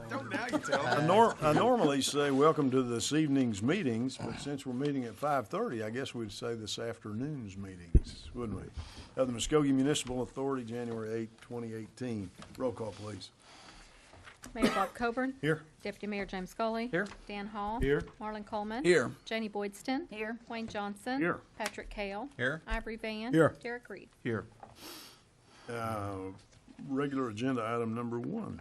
Don't now you tell me. I normally say welcome to this evening's meetings, but since we're meeting at 5:30, I guess we'd say this afternoon's meetings, wouldn't we? Of the Muskogee Municipal Authority, January 8, 2018. Roll call, please. Mayor Bob Coburn. Here. Deputy Mayor James Scully. Here. Dan Hall. Here. Marlon Coleman. Here. Janie Boydston. Here. Wayne Johnson. Here. Patrick Kale. Here. Ivory Van. Here. Derek Reed. Here. Regular agenda item number 1.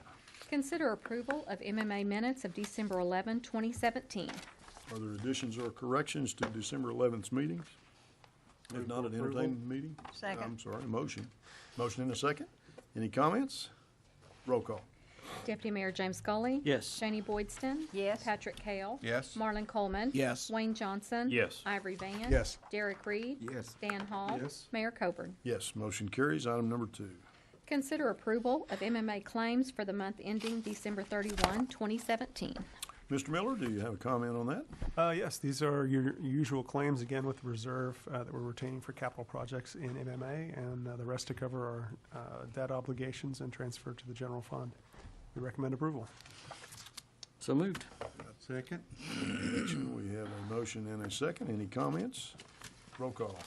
Consider approval of MMA minutes of December 11, 2017. Are there additions or corrections to December 11th's meetings? If not, an entertainment meeting? Second. I'm sorry, motion. Motion in a second. Any comments? Roll call. Deputy Mayor James Scully. Yes. Janie Boydston. Yes. Patrick Kale. Yes. Marlon Coleman. Yes. Wayne Johnson. Yes. Ivory Van. Yes. Derek Reed. Yes. Dan Hall. Yes. Mayor Coburn. Yes, motion carries. Item number 2. Consider approval of MMA claims for the month ending December 31, 2017. Mr. Miller, do you have a comment on that? Yes, these are your usual claims, again, with the reserve that we're retaining for capital projects in MMA, and the rest to cover our debt obligations and transfer to the general fund. We recommend approval. So moved. Second. We have a motion and a second. Any comments? Roll call.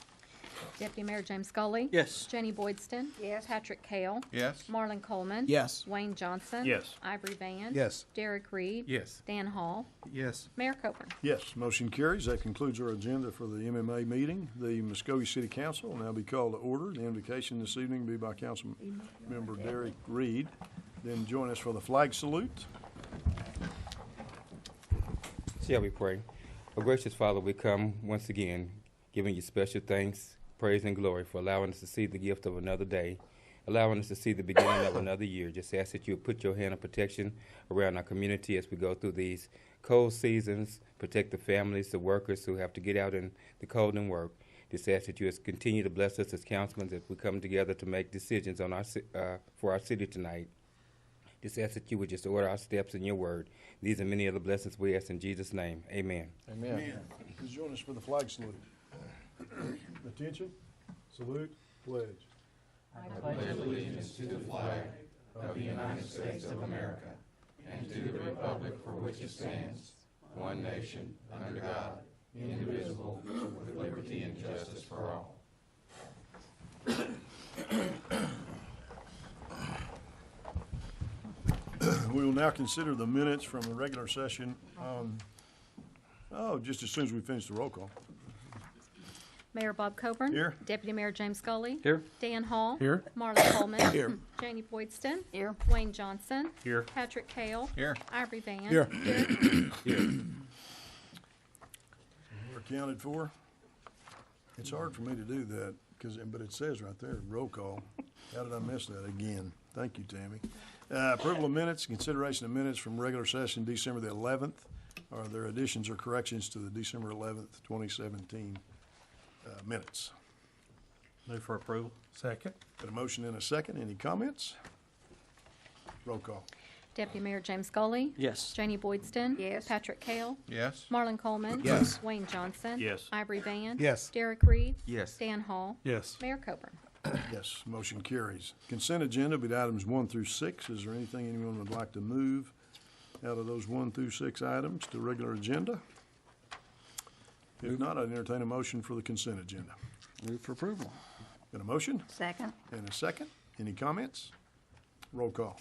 Deputy Mayor James Scully. Yes. Janie Boydston. Yes. Patrick Kale. Yes. Marlon Coleman. Yes. Wayne Johnson. Yes. Ivory Van. Yes. Derek Reed. Yes. Dan Hall. Yes. Mayor Coburn. Yes, motion carries. That concludes our agenda for the MMA meeting. The Muskogee City Council will now be called to order. The invocation this evening will be by Council Member Derek Reed. Then join us for the flag salute. Shall we pray? Oh, gracious Father, we come once again giving you special thanks, praise, and glory for allowing us to see the gift of another day, allowing us to see the beginning of another year. Just ask that you would put your hand of protection around our community as we go through these cold seasons, protect the families, the workers who have to get out in the cold and work. Just ask that you would continue to bless us as councilmen as we come together to make decisions on for our city tonight. Just ask that you would just order our steps in your word. These and many other blessings we ask in Jesus' name. Amen. Amen. Please join us for the flag salute. Attention, salute, pledge. I pledge allegiance to the flag of the United States of America and to the republic for which it stands, one nation, under God, indivisible, with liberty and justice for all. We will now consider the minutes from the regular session just as soon as we finish the roll call. Mayor Bob Coburn. Here. Deputy Mayor James Scully. Here. Dan Hall. Here. Marlon Coleman. Here. Janie Boydston. Here. Wayne Johnson. Here. Patrick Kale. Here. Ivory Van. Here. Derek Reed. We're accounted for. It's hard for me to do that, but it says right there, roll call. How did I miss that again? Thank you, Tammy. Approval of minutes, consideration of minutes from regular session December the 11th. Are there additions or corrections to the December 11th, 2017 minutes? Move for approval. Second. Got a motion and a second. Any comments? Roll call. Deputy Mayor James Scully. Yes. Janie Boydston. Yes. Patrick Kale. Yes. Marlon Coleman. Yes. Wayne Johnson. Yes. Ivory Van. Yes. Derek Reed. Yes. Dan Hall. Yes. Mayor Coburn. Yes, motion carries. Consent agenda will be items 1 through 6. Is there anything anyone would like to move out of those 1 through 6 items to regular agenda? If not, I'd entertain a motion for the consent agenda. Move for approval. Got a motion Second. and a second. Any comments? Roll call.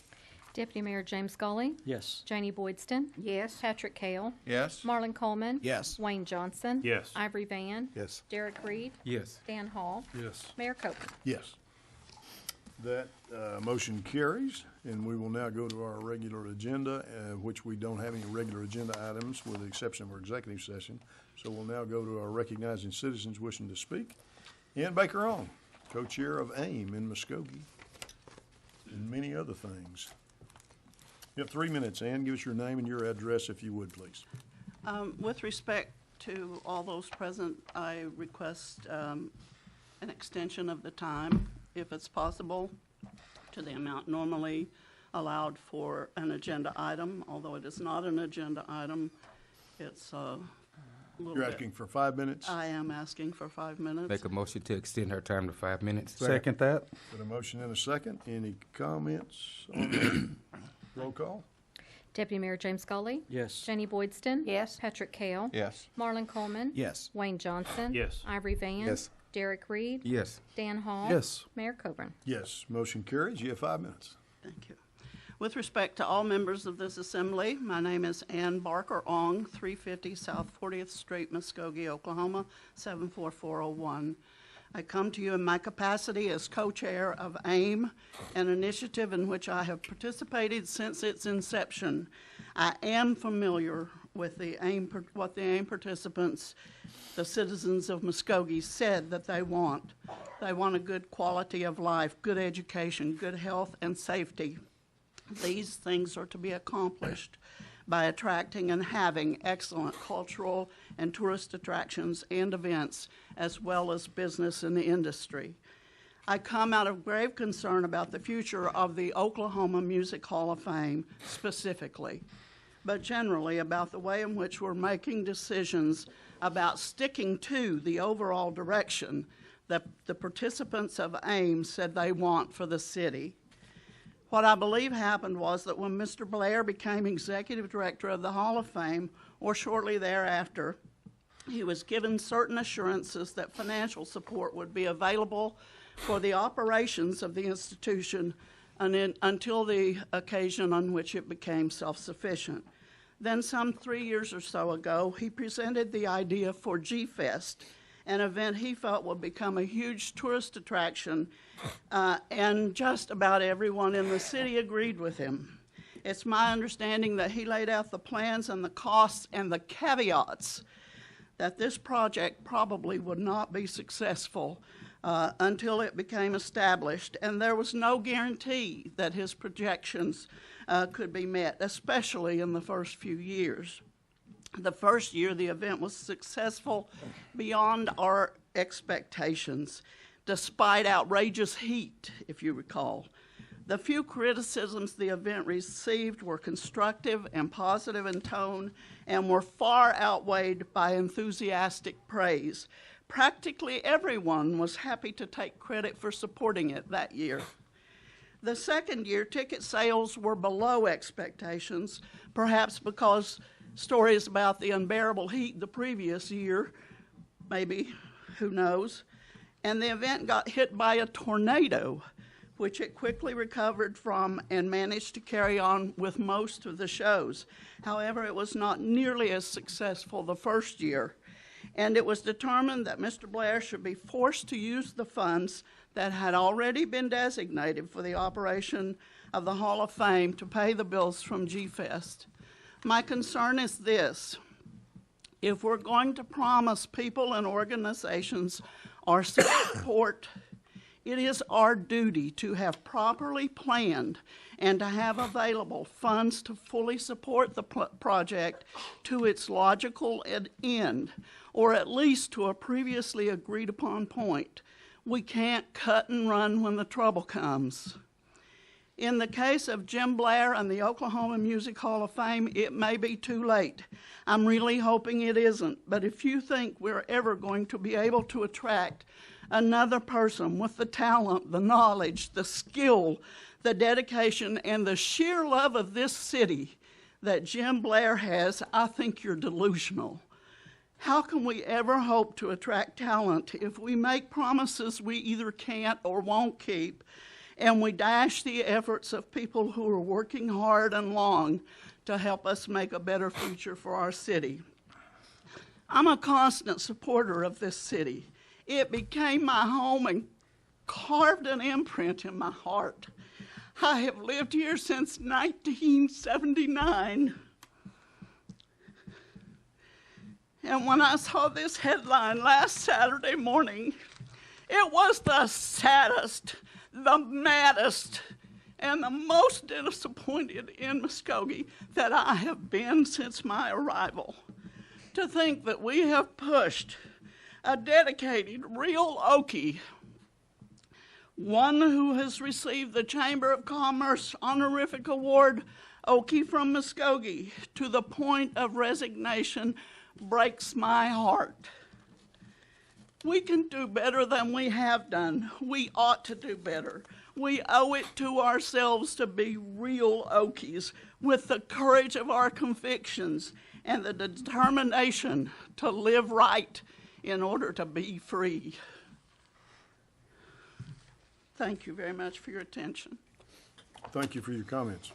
Deputy Mayor James Scully. Yes. Janie Boydston. Yes. Patrick Kale. Yes. Marlon Coleman. Yes. Wayne Johnson. Yes. Ivory Van. Yes. Derek Reed. Yes. Dan Hall. Yes. Mayor Coburn. Yes. That motion carries, and we will now go to our regular agenda, which we don't have any regular agenda items with the exception of our executive session. So we'll now go to our recognizing citizens wishing to speak. Ann Baker On, co-chair of AIM in Muskogee, and many other things. You have 3 minutes, Ann. Give us your name and your address, if you would, please. With respect to all those present, I request an extension of the time, if it's possible, to the amount normally allowed for an agenda item. Although it is not an agenda item, it's a little You're bit. asking for 5 minutes? I am asking for 5 minutes. Make a motion to extend her time to 5 minutes. Second that. Got a motion and a second. Any comments on that? Roll call. Deputy Mayor James Scully. Yes. Jenny Boydston. Yes. Patrick Kell. Yes. Marlon Coleman. Yes. Wayne Johnson. Yes. Ivory Van. Yes. Derek Reed. Yes. Dan Hall. Yes. Mayor Coburn. Yes, motion carries. You have 5 minutes. Thank you. With respect to all members of this assembly, my name is Ann Barker Ong, 350 South 40th Street, Muskogee, Oklahoma, 74401. I come to you in my capacity as co-chair of AIM, an initiative in which I have participated since its inception. I am familiar with what the AIM participants, the citizens of Muskogee, said that they want. They want a good quality of life, good education, good health, and safety. These things are to be accomplished by attracting and having excellent cultural and tourist attractions and events, as well as business in the industry. I come out of grave concern about the future of the Oklahoma Music Hall of Fame specifically, but generally about the way in which we're making decisions about sticking to the overall direction that the participants of AIM said they want for the city. What I believe happened was that when Mr. Blair became executive director of the Hall of Fame, or shortly thereafter, he was given certain assurances that financial support would be available for the operations of the institution until the occasion on which it became self-sufficient. Then some 3 years or so ago, he presented the idea for G-Fest, an event he felt would become a huge tourist attraction, and just about everyone in the city agreed with him. It's my understanding that he laid out the plans and the costs and the caveats that this project probably would not be successful until it became established, and there was no guarantee that his projections could be met, especially in the first few years. The first year, the event was successful beyond our expectations, despite outrageous heat, if you recall. The few criticisms the event received were constructive and positive in tone and were far outweighed by enthusiastic praise. Practically everyone was happy to take credit for supporting it that year. The second year, ticket sales were below expectations, perhaps because stories about the unbearable heat the previous year, maybe, who knows, and the event got hit by a tornado, which it quickly recovered from and managed to carry on with most of the shows. However, it was not nearly as successful the first year, and it was determined that Mr. Blair should be forced to use the funds that had already been designated for the operation of the Hall of Fame to pay the bills from G-Fest. My concern is this: if we're going to promise people and organizations our support, it is our duty to have properly planned and to have available funds to fully support the project to its logical end, or at least to a previously agreed upon point. We can't cut and run when the trouble comes. In the case of Jim Blair and the Oklahoma Music Hall of Fame, it may be too late. I'm really hoping it isn't, but if you think we're ever going to be able to attract another person with the talent, the knowledge, the skill, the dedication, and the sheer love of this city that Jim Blair has, I think you're delusional. How can we ever hope to attract talent if we make promises we either can't or won't keep, and we dash the efforts of people who are working hard and long to help us make a better future for our city? I'm a constant supporter of this city. It became my home and carved an imprint in my heart. I have lived here since 1979. And when I saw this headline last Saturday morning, it was the saddest, the maddest, and the most disappointed in Muskogee that I have been since my arrival. To think that we have pushed a dedicated, real Okie, one who has received the Chamber of Commerce Honorific Award, Okie from Muskogee, to the point of resignation, breaks my heart. We can do better than we have done. We ought to do better. We owe it to ourselves to be real Okies with the courage of our convictions and the determination to live right in order to be free. Thank you very much for your attention. Thank you for your comments.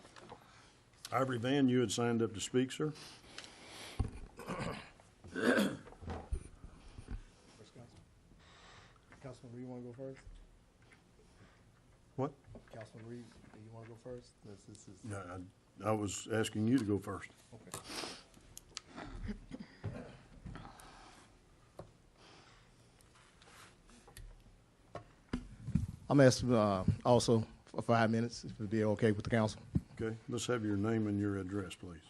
Ivory Van, you had signed up to speak, sir. Councilman Reed, want to go first? What? Councilman Reed, do you want to go first? This is. Yeah, I was asking you to go first. Okay. I'm asking also for 5 minutes, if it'd be okay with the council. Okay, let's have your name and your address, please.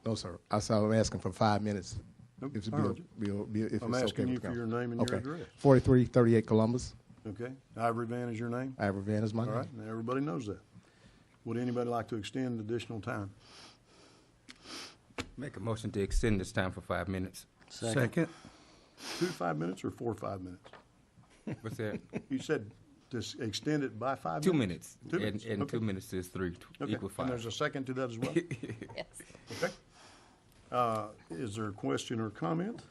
No, sir. I'm asking for 5 minutes. Nope, If it's, I heard you. if it's I'm okay asking with you the for your council. name and your Okay. address. 4338 Columbus. Okay, Ivory Van is your name? Ivor Van is my All name. right, now everybody knows that. Would anybody like to extend additional time? Make a motion to extend this time for 5 minutes. Second. 2 5 minutes or 4 5 minutes? What's that? You said to extend it by 5 2 minutes? minutes. 2 minutes, And okay. 2 minutes is three, Okay, equal and there's 5. a second to that as well? Yes. Okay. Is there a question or comment?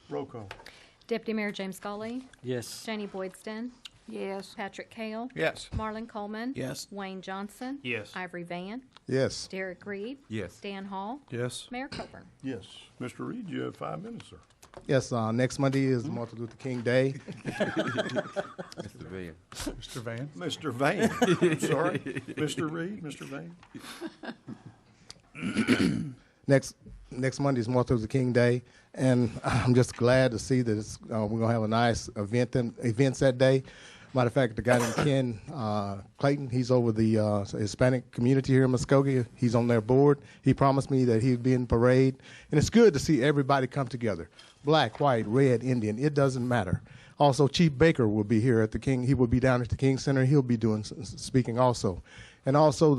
Roll call. Deputy Mayor James Scully, Yes. Janie Boydston, Yes. Patrick Kale, Yes. Marlon Coleman. Yes. Wayne Johnson. Yes. Ivory Van, Yes. Derek Reed, Yes. Dan Hall, Yes. Mayor Coburn. Yes. Mr. Reed, you have 5 minutes, sir. Yes, next Monday is Martin Luther King Day. Mr. Van. Mr. Van. Mr. Van, I'm sorry. Mr. Reed, Mr. Van. Next Monday is Martin Luther King Day, and I'm just glad to see that it's, we're gonna have a nice events that day. Matter of fact, the guy named Ken Clayton, he's over the Hispanic community here in Muskogee. He's on their board. He promised me that he'd be in the parade, and it's good to see everybody come together. Black, white, red, Indian, it doesn't matter. Also, Chief Baker will be here at the King. He will be down at the King Center. He'll be doing speaking also. And also,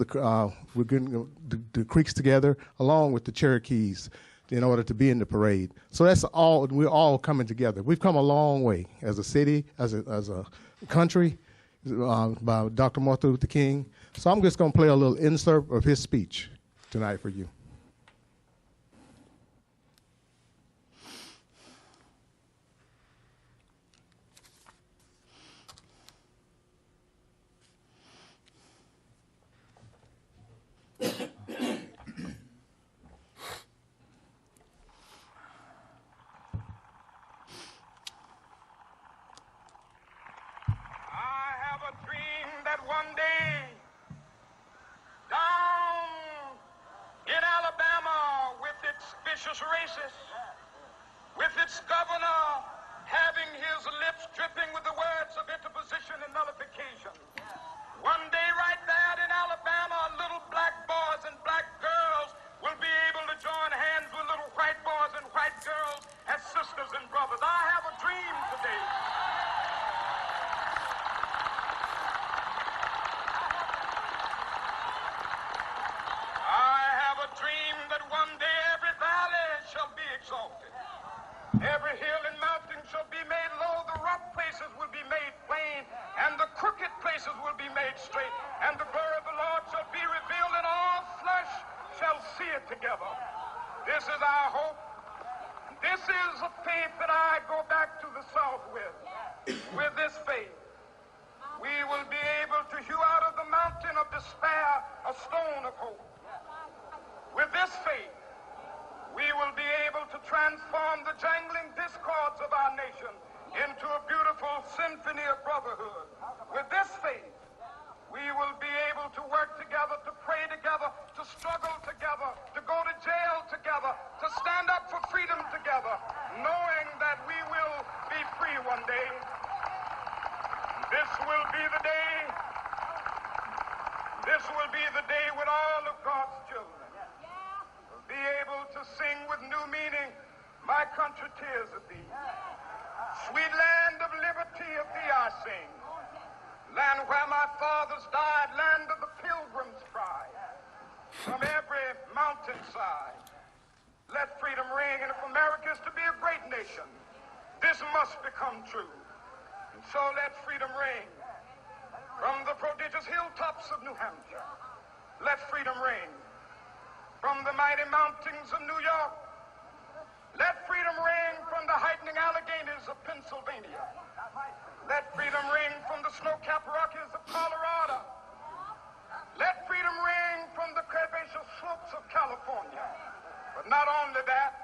we're getting the Creeks together along with the Cherokees in order to be in the parade. So that's all. We're all coming together. We've come a long way as a city, as a country, by Dr. Martin Luther King. So I'm just going to play a little insert of his speech tonight for you. I have a dream that one day, down in Alabama, with its vicious racists, with its governor having his lips dripping with the words of interposition and nullification, one day right there in Alabama, little black boys and black girls will be able to join hands with little white boys and white girls as sisters and brothers. I have a dream today. I have a dream that one day every valley shall be exalted. Every hill and mountain shall be made low. The rough places will be made plain, and the crooked places will be made straight. And the glory of the Lord shall be revealed, and all flesh shall see it together. This is our hope. This is a faith that I go back to the South with. With this faith, we will be able to hew out of the mountain of despair a stone of hope. With this faith, we will be able to transform the jangling discords of our nation into a beautiful symphony of brotherhood. With this faith, we will be able to work together, to pray together, to struggle together, to go to jail together, to stand up for freedom together, knowing that we will be free one day. This will be the day. This will be the day when all of God's children will be able to sing with new meaning, "My country, tears of thee. Sweet land of liberty, of thee I sing. Land where my fathers died, land of the pilgrim's pride. From every mountainside, let freedom ring. And if America is to be a great nation, This must become true. And so let freedom ring from the prodigious hilltops of New Hampshire. Let freedom ring from the mighty mountains of New York. Let freedom ring from the heightening Alleghenies of Pennsylvania. Let freedom ring from the snow-capped Rockies of Colorado. Let freedom ring from the herbaceous slopes of California. But not only that,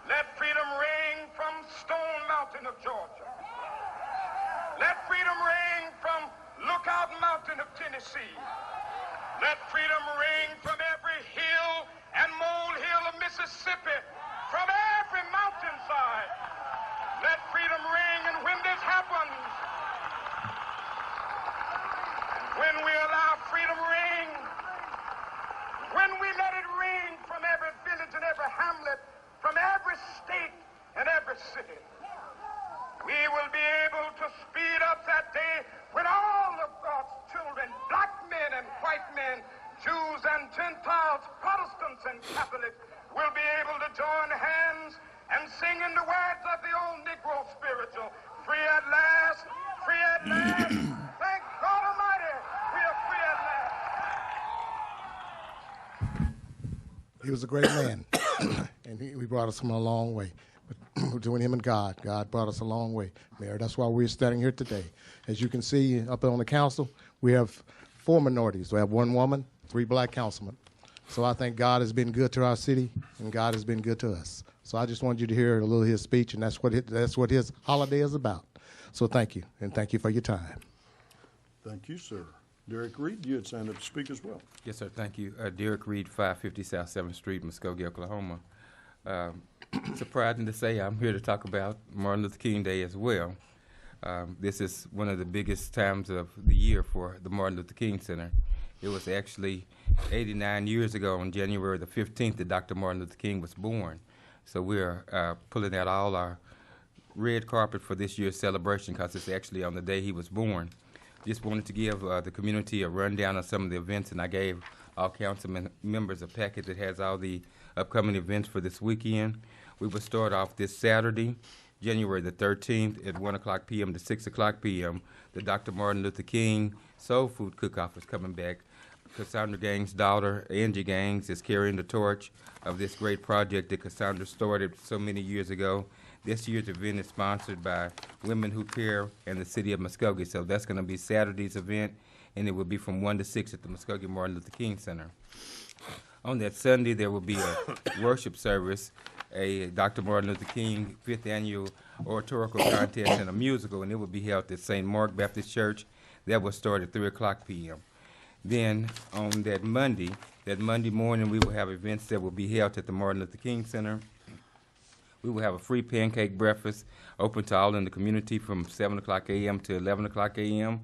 let freedom ring from Stone Mountain of Georgia. Let freedom ring from Lookout Mountain of Tennessee. Let freedom ring from every hill and molehill of Mississippi, from every mountainside. Let freedom ring, and when this happens, when we allow freedom ring, when we let it ring from every village and every hamlet, from every state and every city, we will be able to speed up that day when all of God's children, black men and white men, Jews and Gentiles, Protestants and Catholics, will be able to join hands and sing in the words of the old Negro spiritual, free at last, free at last. Thank God Almighty, we are free at last. He was a great man, and he brought us from a long way. But between him and God brought us a long way, Mayor. That's why we're standing here today. As you can see up on the council, we have 4 minorities. We have 1 woman, 3 black councilmen. So I think God has been good to our city, and God has been good to us. So I just wanted you to hear a little of his speech, and that's what his holiday is about. So thank you, and thank you for your time. Thank you, sir. Derek Reed, you had signed up to speak as well. Yes, sir. Thank you. Derek Reed, 550 South 7th Street, Muskogee, Oklahoma. Surprising to say, I'm here to talk about Martin Luther King Day as well. This is one of the biggest times of the year for the Martin Luther King Center. It was actually 89 years ago on January the 15th that Dr. Martin Luther King was born. So we're pulling out all our red carpet for this year's celebration because it's actually on the day he was born. Just wanted to give the community a rundown of some of the events, and I gave all council members a packet that has all the upcoming events for this weekend. We will start off this Saturday, January the 13th at 1 o'clock p.m. to 6 o'clock p.m. The Dr. Martin Luther King Soul Food Cook-Off is coming back. Cassandra Gang's daughter, Angie Gangs, is carrying the torch of this great project that Cassandra started so many years ago. This year's event is sponsored by Women Who Care and the City of Muskogee. So that's going to be Saturday's event, and it will be from 1 to 6 at the Muskogee Martin Luther King Center. On that Sunday, there will be a worship service, a Dr. Martin Luther King 5th Annual Oratorical Contest and a musical, and it will be held at St. Mark Baptist Church. That will start at 3 o'clock p.m. Then on that Monday morning, we will have events that will be held at the Martin Luther King Center. We will have a free pancake breakfast open to all in the community from 7 o'clock a.m. to 11 o'clock a.m.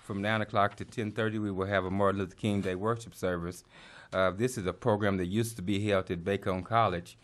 From 9 o'clock to 10:30, we will have a Martin Luther King Day worship service. This is a program that used to be held at Bacon College.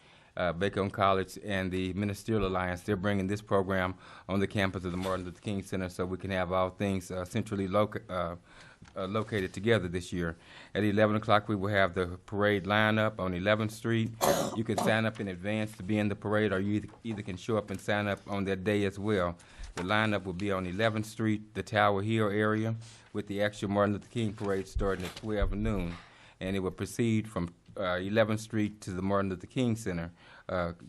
Bacon College and the Ministerial Alliance, they're bringing this program on the campus of the Martin Luther King Center so we can have all things centrally located together this year. At 11 o'clock, we will have the parade lineup on 11th Street. You can sign up in advance to be in the parade, or you either can show up and sign up on that day as well. The lineup will be on 11th Street, the Tower Hill area, with the actual Martin Luther King parade starting at 12 noon. And it will proceed from 11th Street to the Martin Luther King Center,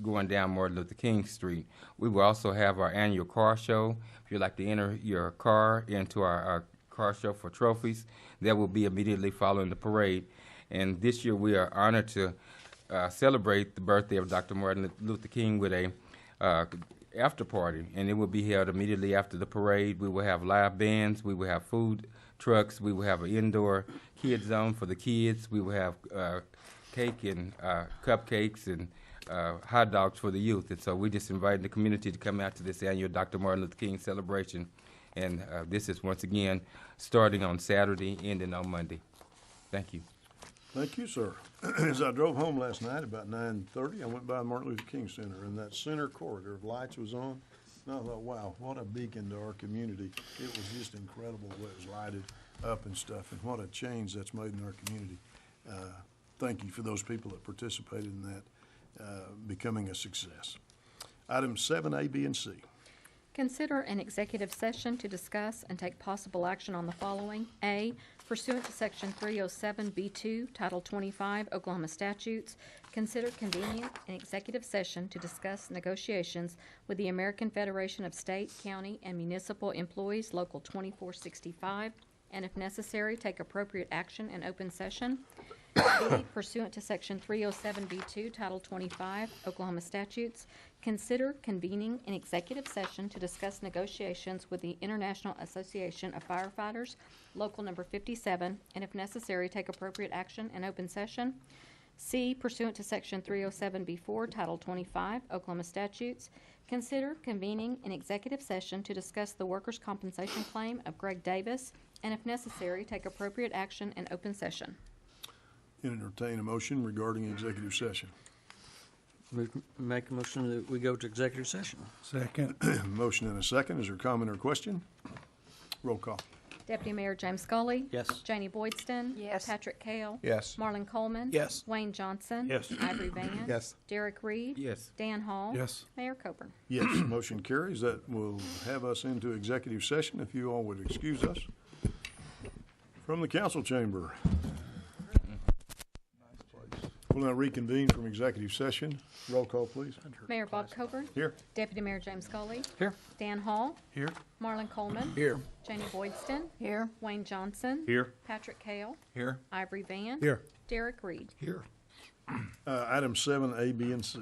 going down Martin Luther King Street. We will also have our annual car show. If you'd like to enter your car into our car show for trophies, that will be immediately following the parade. And this year we are honored to celebrate the birthday of Dr. Martin Luther King with a after party, and it will be held immediately after the parade. We will have live bands, we will have food trucks, we will have an indoor kids zone for the kids, we will have cake and cupcakes and hot dogs for the youth. And so we just invited the community to come out to this annual Dr. Martin Luther King celebration. And this is once again starting on Saturday, ending on Monday. Thank you. Thank you, sir. As I drove home last night about 9:30, I went by the Martin Luther King Center, and that center corridor of lights was on. And I thought, wow, what a beacon to our community. It was just incredible the way it was lighted up and stuff, and what a change that's made in our community. Thank you for those people that participated in that becoming a success. Items 7A, B, and C. Consider an executive session to discuss and take possible action on the following. A, pursuant to Section 307B2, Title 25, Oklahoma statutes, consider convening an executive session to discuss negotiations with the American Federation of State, County, and Municipal Employees, Local 2465, and if necessary, take appropriate action in open session. B, pursuant to Section 307B2, Title 25, Oklahoma statutes, consider convening an executive session to discuss negotiations with the International Association of Firefighters, Local Number 57, and if necessary, take appropriate action in open session. C, pursuant to Section 307B4, Title 25, Oklahoma statutes, consider convening an executive session to discuss the workers' compensation claim of Greg Davis, and if necessary, take appropriate action in open session. Entertain a motion regarding executive session. Make a motion that we go to executive session. Second. Motion and a second. Is there comment or question? Roll call. Deputy Mayor James Scully. Yes. Janie Boydston. Yes. Patrick Kale. Yes. Marlon Coleman. Yes. Wayne Johnson. Yes. Ivory Van. Yes. Derek Reed. Yes. Dan Hall. Yes. Mayor Coburn. Yes, motion carries. That will have us into executive session. If you all would excuse us. From the council chamber. We'll now reconvene from executive session. Roll call, please. Mayor Bob Coburn. Here. Deputy Mayor James Scully. Here. Dan Hall. Here. Marlon Coleman. Here. Janie Boydston. Here. Wayne Johnson. Here. Patrick Kale. Here. Ivory Van. Here. Derek Reed. Here. Item 7A, B, and C.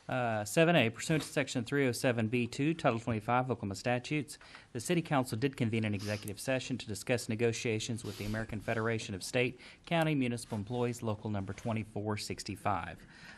7A, pursuant to Section 307B2, Title 25, Oklahoma statutes, the City Council did convene an executive session to discuss negotiations with the American Federation of State, County, Municipal Employees, Local Number 2465.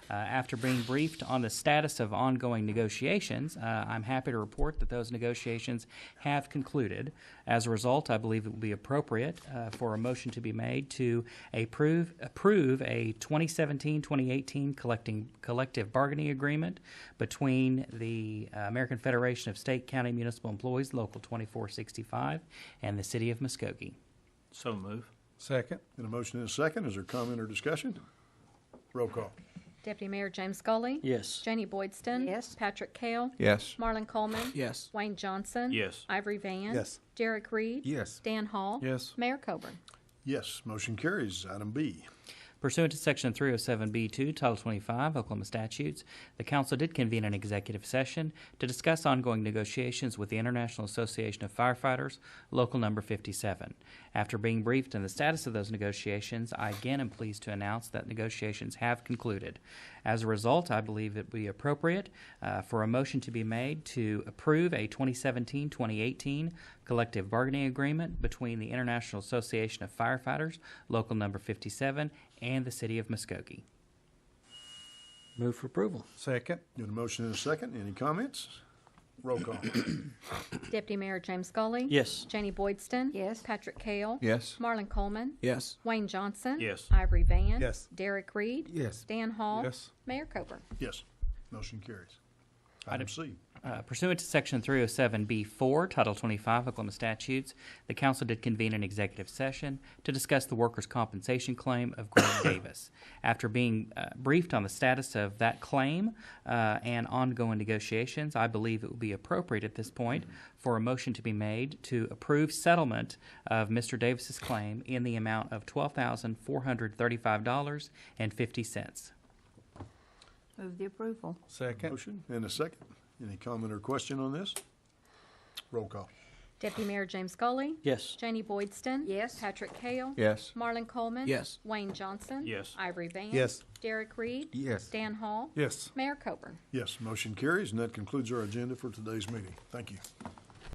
After being briefed on the status of ongoing negotiations, I'm happy to report that those negotiations have concluded. As a result, I believe it will be appropriate for a motion to be made to approve a 2017-2018 collective bargaining agreement between the American Federation of State, County, Municipal Employees, Local 2465, and the City of Muskogee. So move. Second. And a motion and a second. Is there comment or discussion? Roll call. Deputy Mayor James Scully. Yes. Janie Boydston. Yes. Patrick Kale. Yes. Marlon Coleman. Yes. Wayne Johnson. Yes. Ivory Van. Yes. Derek Reed. Yes. Dan Hall. Yes. Mayor Coburn. Yes, motion carries. Item B. Pursuant to Section 307B2, Title 25, Oklahoma statutes, the Council did convene an executive session to discuss ongoing negotiations with the International Association of Firefighters, Local Number 57. After being briefed on the status of those negotiations, I again am pleased to announce that negotiations have concluded. As a result, I believe it would be appropriate for a motion to be made to approve a 2017-2018 collective bargaining agreement between the International Association of Firefighters, Local Number 57, and the City of Muskogee. Move for approval. Second. Got a motion and a second. Any comments? Roll call. Deputy Mayor James Scully. Yes. Janie Boydston. Yes. Patrick Kale. Yes. Marlon Coleman. Yes. Wayne Johnson. Yes. Ivory Van. Yes. Derek Reed. Yes. Dan Hall. Yes. Mayor Coburn. Yes. Motion carries. Item C. Pursuant to Section 307B4, Title 25 Oklahoma statutes, the Council did convene an executive session to discuss the workers' compensation claim of Greg Davis. After being briefed on the status of that claim and ongoing negotiations, I believe it would be appropriate at this point for a motion to be made to approve settlement of Mr. Davis's claim in the amount of $12,435.50. Move the approval. Second. Motion and a second. Any comment or question on this? Roll call. Deputy Mayor James Scully. Yes. Janie Boydston. Yes. Patrick Kale. Yes. Marlon Coleman. Yes. Wayne Johnson. Yes. Ivory Van. Yes. Derek Reed. Yes. Dan Hall. Yes. Mayor Coburn. Yes, motion carries, and that concludes our agenda for today's meeting. Thank you.